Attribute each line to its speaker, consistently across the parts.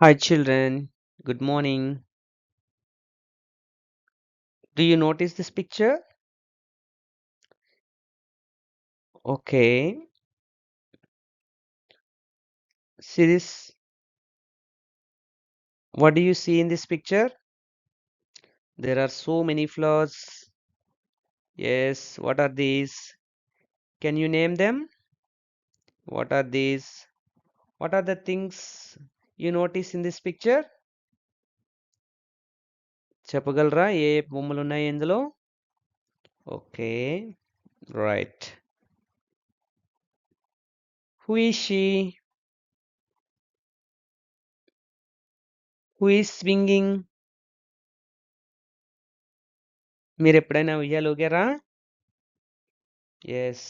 Speaker 1: Hi, children. Good morning. Do you notice this picture? Okay. See this? What do you see in this picture? There are so many flowers. Yes. What are these? Can you name them? What are these? What are the things you notice in this picture? చెప్పగలరా ఏ బొమ్మలు ఉన్నాయి ఇందులో? Okay. Right. Who is she? Who is swinging? మీరు ఎప్పుడైనా ఉయ్యాల ఊగారా? Yes.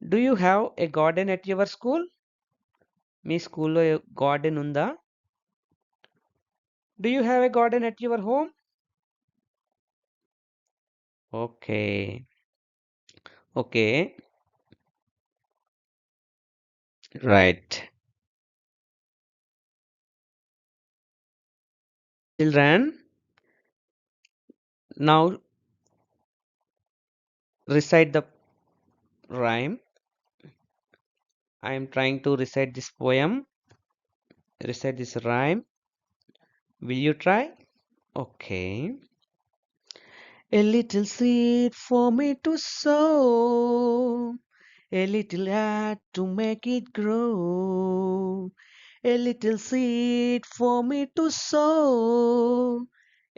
Speaker 1: Do you have a garden at your school? మీ స్కూల్లో garden ఉందా? Do you have a garden at your home? Okay. Okay. Right. Children, now recite the rhyme. I am trying to recite this poem. Recite this rhyme. Will you try? Okay. A little seed for me to sow, a little earth to make it grow. A little seed for me to sow,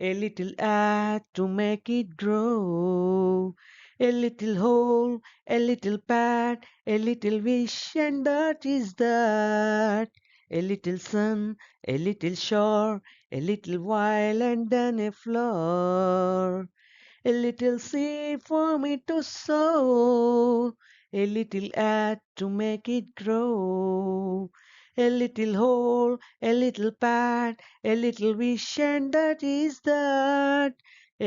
Speaker 1: a little earth to make it grow. A little hole, a little pad, a little wish, and that is that. A little sun, a little shore, a little while, and then a flower. A little seed for me to sow, a little earth to make it grow. A little hole, a little pad, a little wish, and that is that.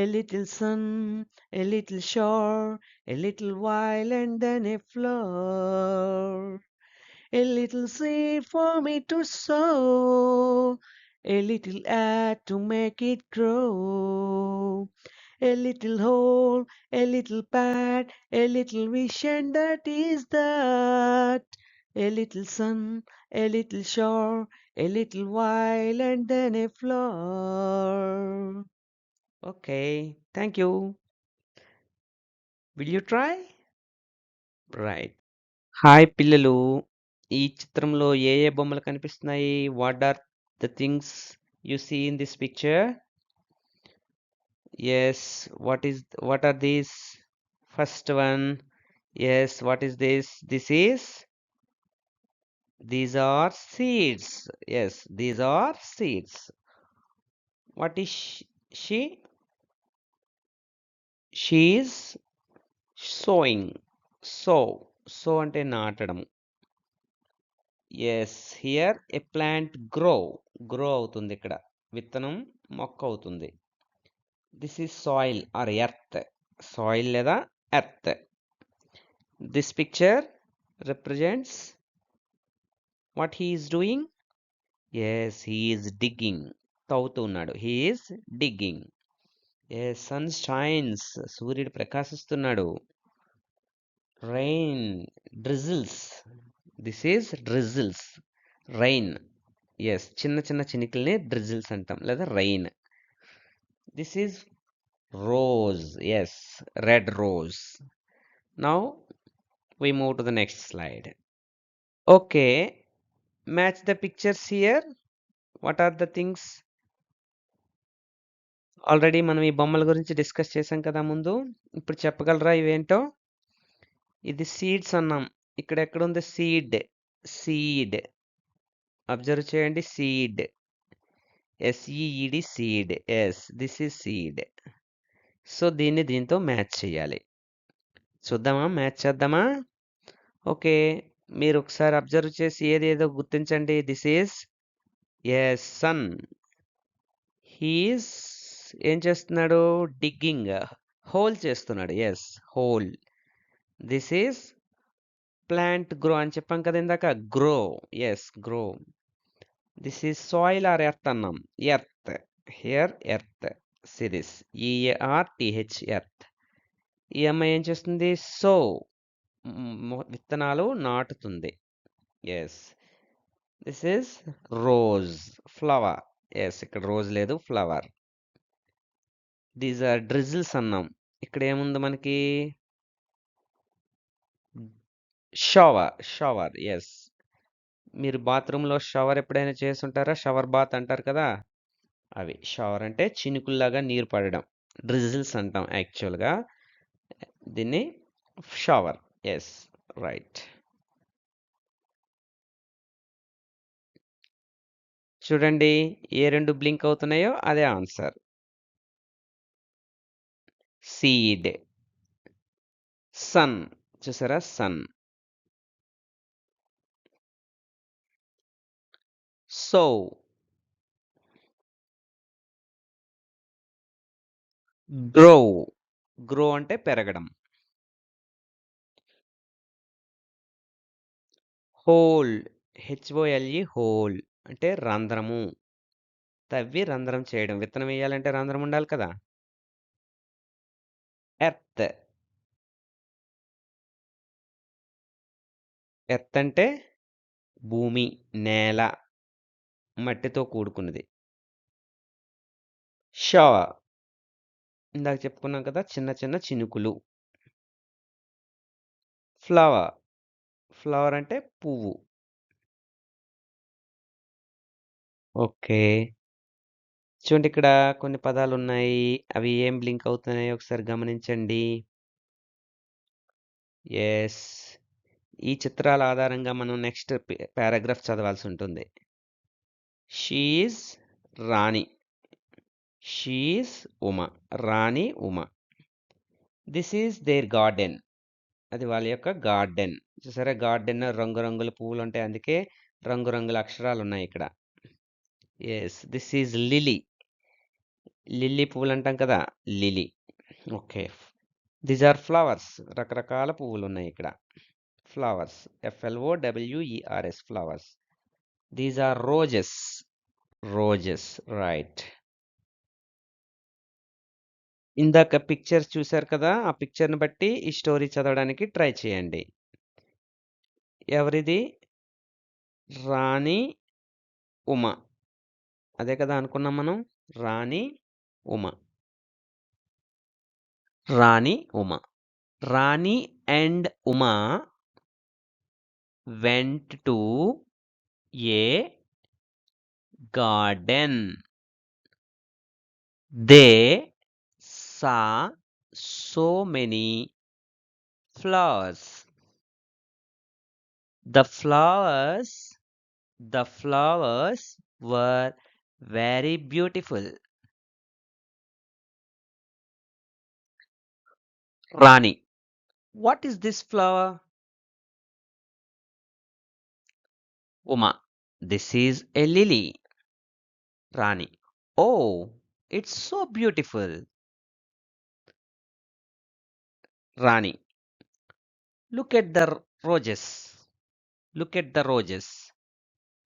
Speaker 1: A little sun, a little shore, a little while, and then a flower. A little seed for me to sow, a little earth to make it grow. A little hole, a little pad, a little wish, and that is that. A little sun, a little shore, a little while, and then a flower. Okay, thank you. Will you try? Right. Hi పిల్లలు. ఈ చిత్రంలో ఏ ఏ బొమ్మలు కనిపిస్తున్నాయి? What are the things you see in this picture? Yes, what are these? First one. Yes, what is this? These are seeds. Yes, these are seeds. What is she? She is sowing. Sow అంటే నాటడం. Yes here a plant grow అవుతుంది ఇక్కడ విత్తనం మొక్క అవుతుంది. This is soil or soil లేదా earth. This picture represents what he is doing. Yes he is digging. తవ్వుతున్నాడు. He is digging. Yes sun shines. సూర్యుడు ప్రకాశిస్తున్నాడు. Rain drizzles. This is drizzles. Rain. Yes చిన్న చిన్న చినుకుల్ని డ్రిజిల్స్ అంటాం లేదా rain. This is rose. Yes red rose. Now we move to the next slide. Okay, match the pictures here. What are the things? Already మనం ఈ బొమ్మల గురించి discuss చేసాం కదా ముందు. ఇప్పుడు చెప్పగలరా ఇవేంటో? ఇది సీడ్స్ అన్నాం. ఇక్కడ ఎక్కడుంది సీడ్. అబ్జర్వ్ చేయండి. Seed. S E E D seed. Yes this is seed. So దీన్ని దీంతో మ్యాచ్ చేయాలి. చూద్దామా? మ్యాచ్ చేద్దామా? ఓకే, మీరు ఒకసారి అబ్జర్వ్ చేసి ఏదేదో గుర్తించండి. This is yes sun. He is ఏం చేస్తున్నాడు? డిగ్గింగ్. హోల్ చేస్తున్నాడు. Yes hole. This is plant grow అని చెప్పాం కదా ఇందాక. Grow. Yes grow. This is soil or earth అన్నాం. Earth. Here earth. Series. E A R T H earth. ఈ అమ్మాయి ఏం చేస్తుంది? సో విత్తనాలు నాటుతుంది. Yes. This is rose. Flower. Yes, ఇక్కడ రోజ్ లేదు, ఫ్లవర్. దీస్ ఆర్ డ్రిజిల్స్ అన్నాం. ఇక్కడ ఏముంది మనకి? షవర్. షవర్. ఎస్. మీరు బాత్రూంలో షవర్ ఎప్పుడైనా చేసుంటారా? షవర్ బాత్ అంటారు కదా! అవి. షవర్ అంటే చినుకుల్లాగా నీరు పడడం. డ్రిజిల్స్ అంటాం యాక్చువల్‌గా. దీన్ని షవర్. ఎస్. రైట్. చూడండి, ఏ 2 బ్లింక్ అవుతున్నాయో అదే ఆన్సర్. సీడ్. సన్. చూసారా? సన్. సో. గ్రో. గ్రో అంటే పెరగడం. హోల్. హెచ్ఓఎల్ఈ హోల్ అంటే రంధ్రము. తవ్వి రంధ్రం చేయడం. విత్తనం వేయాలంటే రంధ్రం ఉండాలి కదా! ఎర్త్. ఎర్త్ అంటే భూమి, నేల, మట్టితో కూడుకున్నది. షవర్. ఇందాక చెప్పుకున్నాం కదా! చిన్న చిన్న చినుకులు. ఫ్లవర్. ఫ్లవర్ అంటే పువ్వు. ఓకే. చూడండి, ఇక్కడ కొన్ని పదాలున్నాయి. అవి ఏం బ్లింక్ అవుతున్నాయో ఒకసారి గమనించండి. యెస్. ఈ చిత్రాల ఆధారంగా మనం నెక్స్ట్ పారాగ్రాఫ్ చదవాల్సి ఉంటుంది. She is Rani. She is Uma. Rani Uma. This is their garden. అది వాళ్ళ యొక్క గార్డెన్. చూసారా? గార్డెన్ రంగురంగుల పువ్వులుంటాయి. అందుకే రంగురంగుల అక్షరాలున్నాయి ఇక్కడ. Yes. This is lily. Lily పువ్వులంటాం కదా! Lily. Okay. These are flowers. రకరకాల పువ్వులున్నాయి ఇక్కడ. Flowers. FLOWERS flowers. These are roses. Roses. Right. ఇందాక పిక్చర్ చూసారు కదా! ఆ పిక్చర్‌ని బట్టి ఈ స్టోరీ చదవడానికి ట్రై చేయండి. ఎవరిది? రాణి ఉమ. అదే కదా అనుకున్నాం మనం? రాణి Uma. Rani Uma. Rani and Uma went to a garden. They saw so many flowers. The flowers, the flowers were very beautiful. Rani, what is this flower? Uma, this is a lily. Rani, oh, it's so beautiful. Rani, look at the roses. Look at the roses.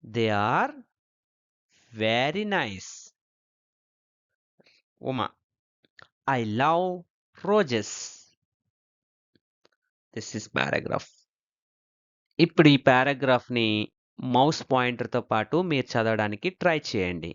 Speaker 1: They are very nice. Uma, I love roses. This is paragraph. ఇప్పుడు ఈ పారాగ్రాఫ్‌ని mouse పాయింటర్‌తో పాటు మీరు చదవడానికి try చేయండి.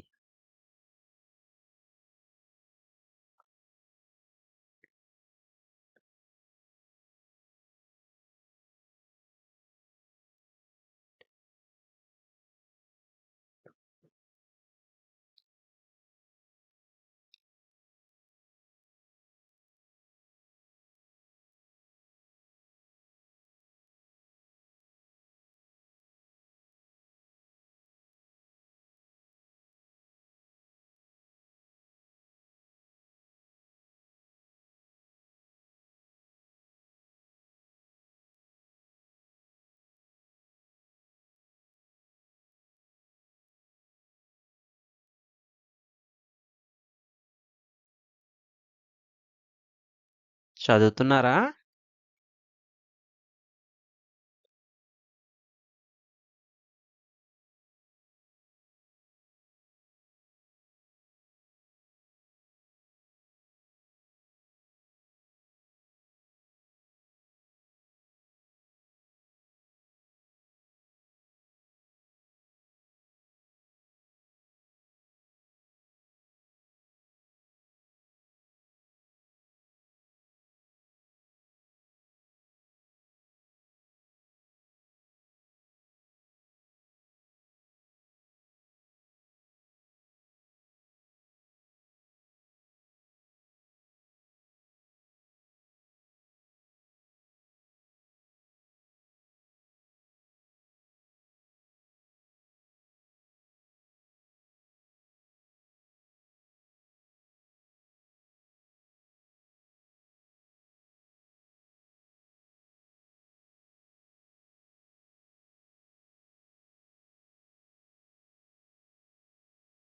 Speaker 1: చదువుతున్నారా?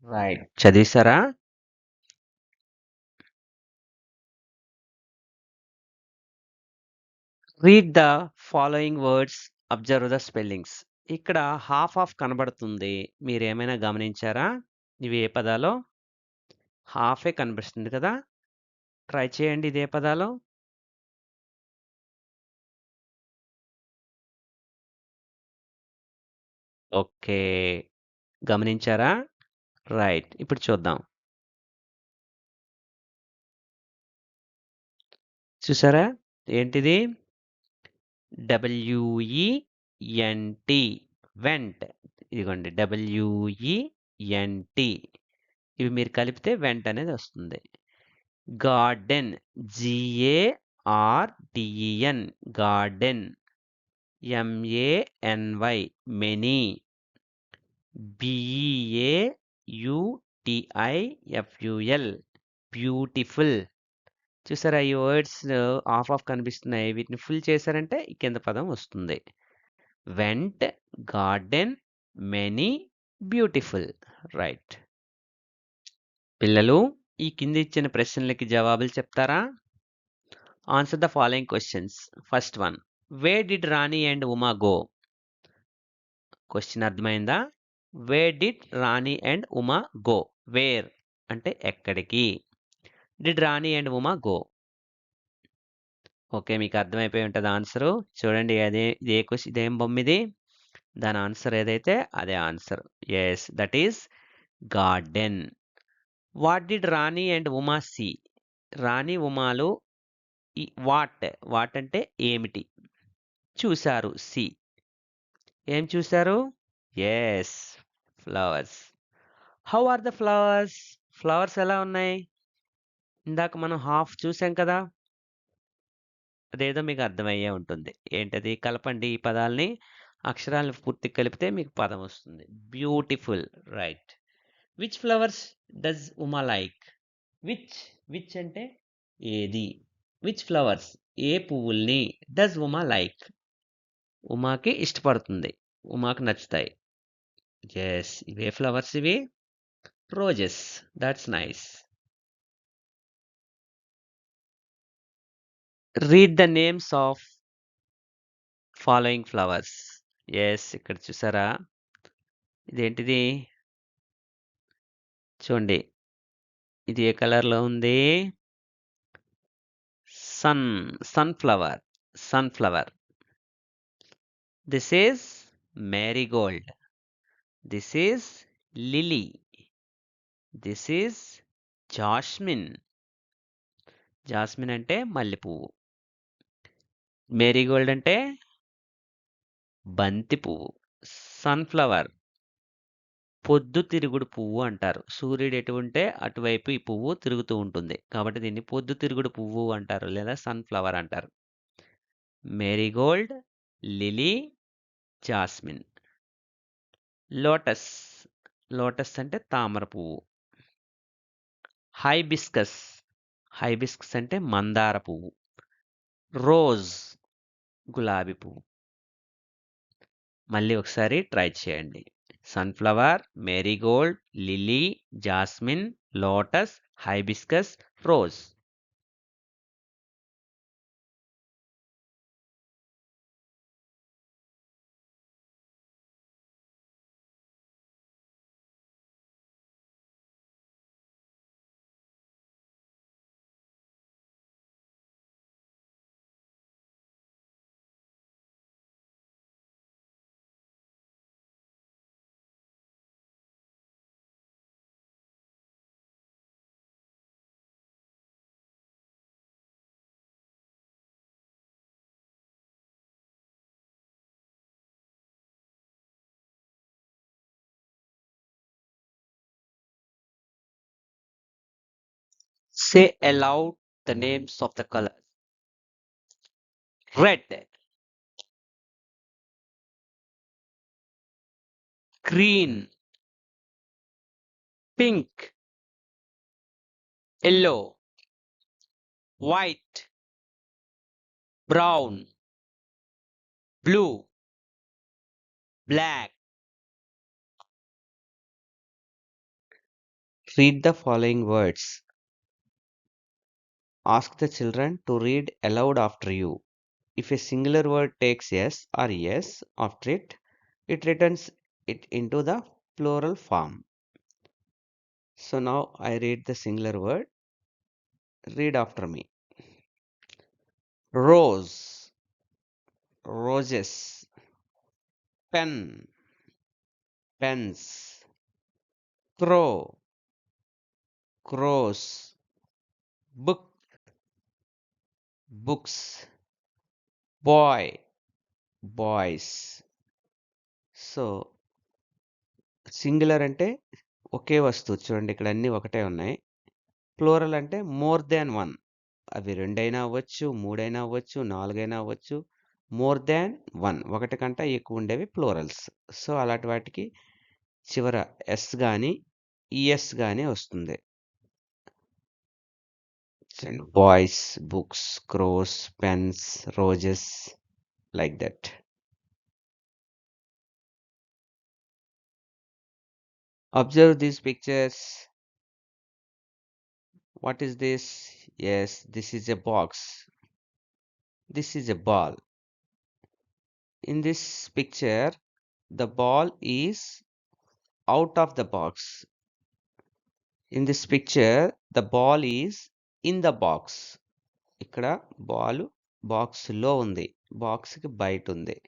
Speaker 1: Right. చదివేశారా? Read the following words. Observe the spellings. ఇక్కడ half of కనబడుతుంది. మీరేమైనా గమనించారా? ఇవి ఏ పదాలో? హాఫే కనిపిస్తుంది కదా! ట్రై చేయండి ఇదే పదాలో. ఓకే. గమనించారా? రైట్. ఇప్పుడు చూద్దాం. చూసారా? ఏంటిది? డబ్ల్యూఈఎన్‌టి వెంట్. ఇదిగోండి డబ్ల్యూఈఎన్‌టి. ఇవి మీరు కలిపితే వెంట్ అనేది వస్తుంది. Garden జీఏఆర్‌డిఈఎన్ garden. ఎంఏఎన్‌వై మెనీ. బిఈఏయుటిఐఎఫ్యుఎల్ బ్యూటిఫుల్. చూసారా ఈ వర్డ్స్ హాఫ్ ఆఫ్ కనిపిస్తున్నాయి. వీటిని ఫుల్ చేశారంటే ఈ కింద పదం వస్తుంది. Went, garden, many, beautiful. Right. పిల్లలు ఈ కింద ఇచ్చిన ప్రశ్నలకి జవాబులు చెప్తారా? Answer the following questions. First one, where did Rani and Uma go? Question అర్థమైందా? Where did Rani and Uma go? Where అంటే ఎక్కడికి? Did Rani and Uma go? Okay, మీకు అర్థమైపోయి ఉంటుంది ఆన్సరు. చూడండి ఇదే క్వశ్చన్, ఇదేం బొమ్మ ఇది? దాని ఆన్సర్ ఏదైతే అదే answer. Yes, that is garden. What did Rani and Uma see? Rani ఉమాలు వాట్ అంటే ఏమిటి చూశారు? సి ఏం చూశారు? Yes, flowers. How are the flowers? Flowers ఎలా ఉన్నాయి? ఇందాక మనం హాఫ్ చూసాం కదా, అదేదో మీకు అర్థమయ్యే ఉంటుంది. ఏంటది? కలపండి ఈ పదాలని. అక్షరాలను పూర్తి కలిపితే మీకు పదం వస్తుంది. Beautiful. Right. Which flowers does Uma like? Which which అంటే ఏది? విచ్ ఫ్లవర్స్ ఏ పువ్వుల్ని డస్ ఉమా లైక్ ఉమాకి ఇష్టపడుతుంది, ఉమాకి నచ్చుతాయి? ఎస్, ఇవే ఫ్లవర్స్ ఇవి. Roses. That's nice. Read the names of following flowers. Yes, ఇక్కడ చూసారా? ఇదేంటిది? చూడండి, ఇది ఏ కలర్లో ఉంది? Sunflower. Sunflower. This is marigold. This is lily. This is jasmine. Jasmine అంటే మల్లెపువ్వు. మేరీగోల్డ్ అంటే బంతి పువ్వు. సన్ఫ్లవర్ పొద్దుతిరుగుడు పువ్వు అంటారు. సూర్యుడు ఎటు ఉంటే అటువైపు ఈ పువ్వు తిరుగుతూ ఉంటుంది. కాబట్టి దీన్ని పొద్దుతిరుగుడు పువ్వు అంటారు, లేదా సన్ఫ్లవర్ అంటారు. Marigold, lily, jasmine. Lotus. Lotus అంటే తామర పువ్వు. హైబిస్కస్. హైబిస్కస్ అంటే మందార పువ్వు. రోజ్ గులాబీ పువ్వు. మళ్ళీ ఒకసారి ట్రై చేయండి. Sunflower, marigold, lily, jasmine, lotus, hibiscus, rose. Say aloud the names of the colors. Red, green, pink, yellow, white, brown, blue, black, Read the following words. Ask the children to read aloud after you. If a singular word takes yes or yes after it, it returns it into the plural form. So now I read the singular word. Read after me. Rose, roses, pen, pens, crow, crows, book, books, boy, boys. So singular అంటే ఒకే వస్తువు. చూడండి ఇక్కడ అన్నీ ఒకటే ఉన్నాయి. Plural అంటే more than one. అవి రెండైనా అవ్వచ్చు, మూడైనా అవ్వచ్చు, నాలుగైనా అవ్వచ్చు. మోర్ దాన్ వన్, ఒకటి కంటే ఎక్కువ ఉండేవి ప్లూరల్స్. సో అలాంటి వాటికి చివర ఎస్ గాని ఈఎస్ గాని వస్తుంది. Boys, books, crores, pens, roses, like that. Observe these pictures. What is this? Yes, this is a box. This is a ball. In this picture, the ball is out of the box. In this picture, the ball is in the box. ఇక్కడ ball box లో ఉంది, box కి బయట ఉంది.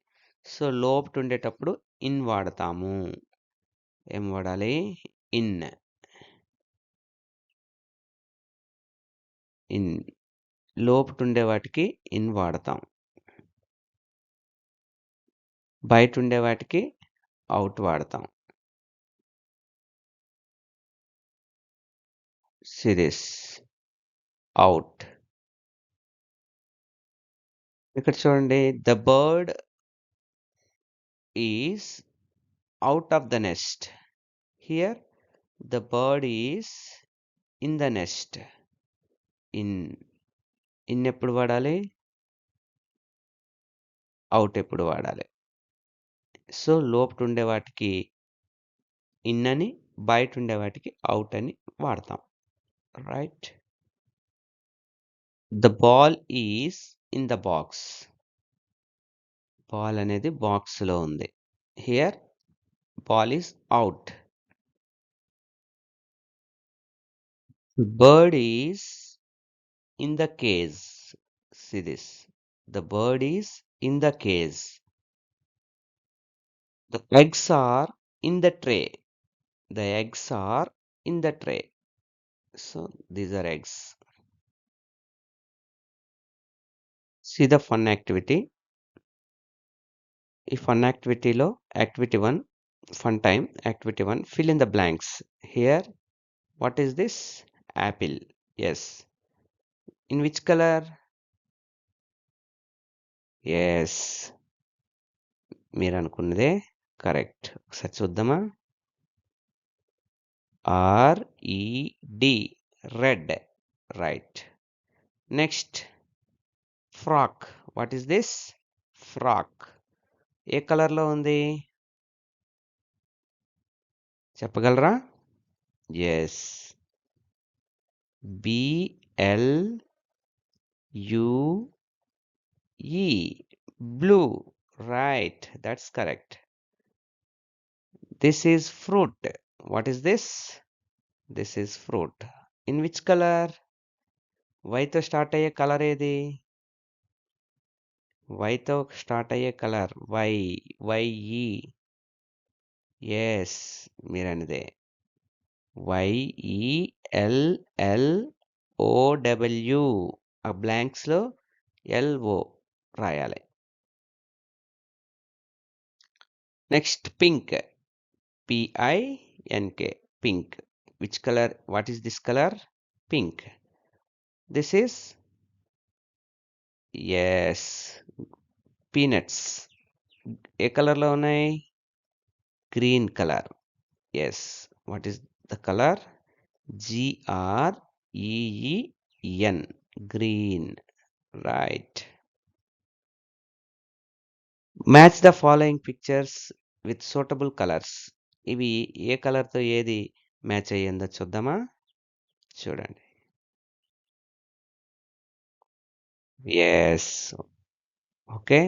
Speaker 1: So లోపట ఉండేటప్పుడు in వాడతాము. ఏం వాడాలి? ఇన్. ఇన్. లోపట ఉండే వాటికి ఇన్ వాడతాం. బయట ఉండే వాటికి అవుట్ వాడతాం. Series out. ఇక్కడ చూడండి, the bird is out of the nest. Here the bird is in the nest. In. In ఎప్పుడు వాడాలి? అవుట్ ఎప్పుడు వాడాలి? సో లోపట ఉండే వాటికి ఇన్ అని, బయట ఉండే వాటికి అవుట్ అని వాడతాం. Right. The ball is in the box. Ball అనేది బాక్స్ లో ఉంది. Here ball is out. Bird is in the cage. See this. The bird is in the cage. The eggs are in the tray. The eggs are in the tray. So these are eggs. See the fun activity. ఈ fun యాక్టివిటీలో activity 1 fun time. Activity 1 fill in the blanks. Here what is this? Apple. Yes. In which color? Yes. మీరు అనుకున్నదే correct. ఒకసారి చూద్దామా? RED, red. Right. Next frock. What is this? Frock. ఏ కలర్లో ఉంది చెప్పగలరా? Yes. BLUE, blue. Right, that's correct. This is fruit. What is this? This is fruit. In which colour? వైతో start అయ్యే కలర్ ఏది? వైతో స్టార్ట్ అయ్యే కలర్ YE. ఎస్, మీరనిదే. YELLOW. ఆ బ్లాంక్స్లో LO రాయాలి. Next pink. PINK. Pink. Which colour? What is this colour? Pink. This is yes peanuts. ఏ కలర్లో ఉన్నాయి? Green colour. Yes. What is the colour? GREEN. Green. Right. Match the following pictures with suitable colours. ఇవి ఏ కలర్తో ఏది match అయ్యిందో చూద్దామా? చూడండి. Yes. Okay.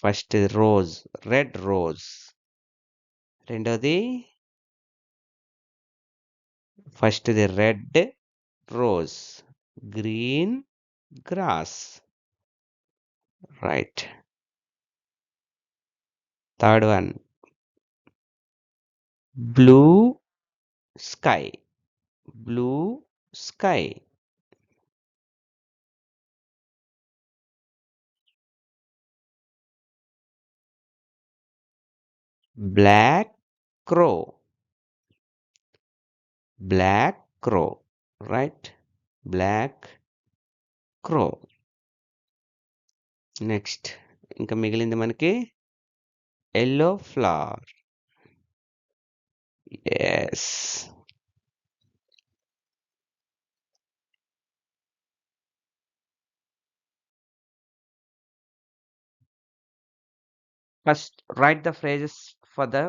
Speaker 1: First rose, red rose. రెండోది ఫస్ట్‌ది red rose, green grass. Right. Third one blue sky, blue sky. Black crow, black crow. Right. Black crow. Next ఇంకా మిగిలింది మనకి yellow flower. Yes. First write the phrases for the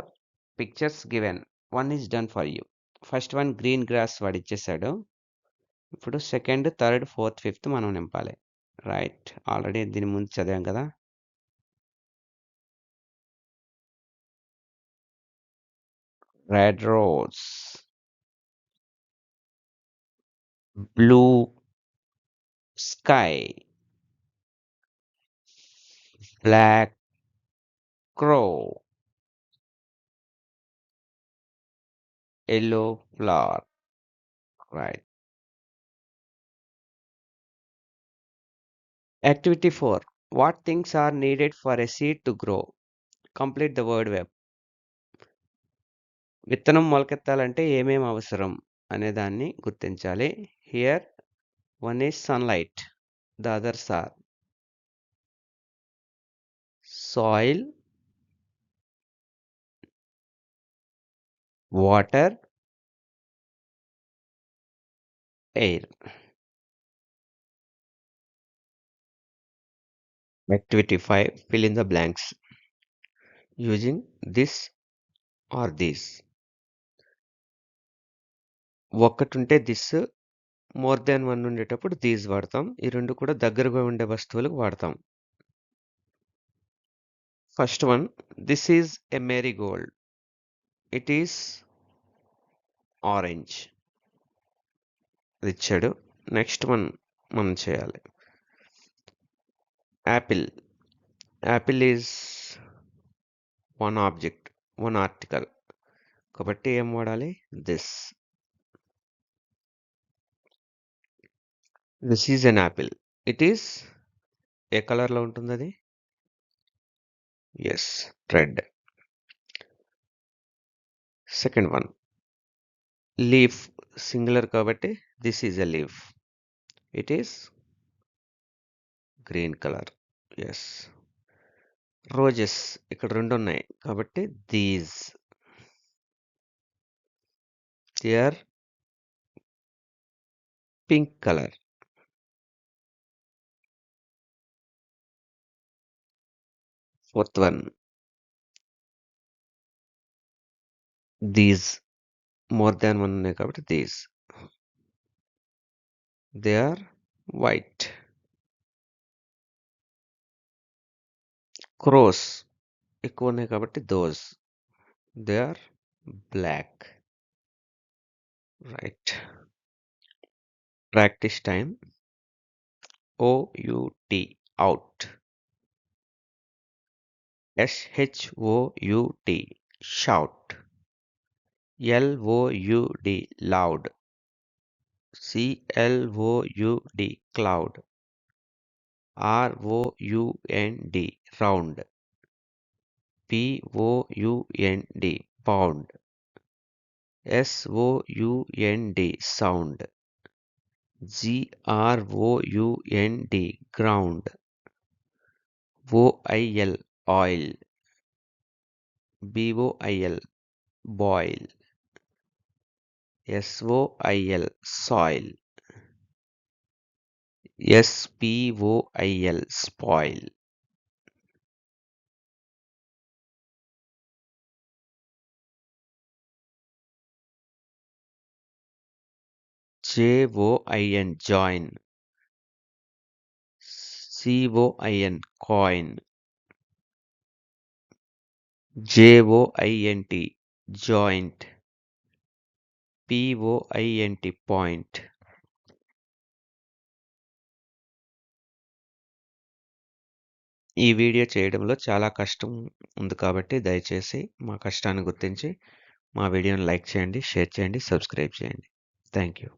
Speaker 1: pictures given. One is done for you. First one green grass వాడు ఇచ్చేసాడు. ఇప్పుడు second, third, fourth, fifth మనం నింపాలి. Right. Already దీని ముందు చదివాం కదా. Red rose, blue sky, black crow, yellow flower. Right. Activity 4. What things are needed for a seed to grow? Complete the word web. విత్తనం మొలకెత్తాలంటే ఏమేం అవసరం అనే దాన్ని గుర్తించాలి. Here one is sunlight, the others are soil, water, air. Activity 5. Fill in the blanks using this or these. ఒకటుంటే this, more than one ఉండేటప్పుడు these వాడతాం. ఈ రెండు కూడా దగ్గరగా ఉండే వస్తువులకు వాడతాం. First one, this is a marigold. It is orange. అది ఇచ్చాడు. నెక్స్ట్ వన్ మనం చేయాలి. Apple. Apple is one object, one article. కాబట్టి ఏం వాడాలి? This. This is an apple. It is ఏ కలర్లో ఉంటుంది అది? Yes, red. Second one, leaf singular కాబట్టి this is a leaf. It is green colour. Yes. Roses ఇక్కడ రెండు ఉన్నాయి కాబట్టి these. They are pink colour. Fourth one, these more than one ఉన్నాయి కాబట్టి these. They are white. Crows ఎక్కువ ఉన్నాయి కాబట్టి those. They are black. Right. Practice time. OUT, out. SHOUT, shout. LOUD, loud. CLOUD, cloud. ROUND, round. POUND, pound. SOUND, sound. GROUND, ground. OIL, oil. BOIL, boil. SOIL, soil. SPOIL, spoil. JOIN join, COIN coin, JOINT joint, POINT point. ఈ video చేయడంలో చాలా కష్టం ఉంది కాబట్టి దయచేసి మా కష్టాన్ని గుర్తించి మా వీడియోని లైక్ చేయండి, షేర్ చేయండి, సబ్స్క్రైబ్ చేయండి. Thank you.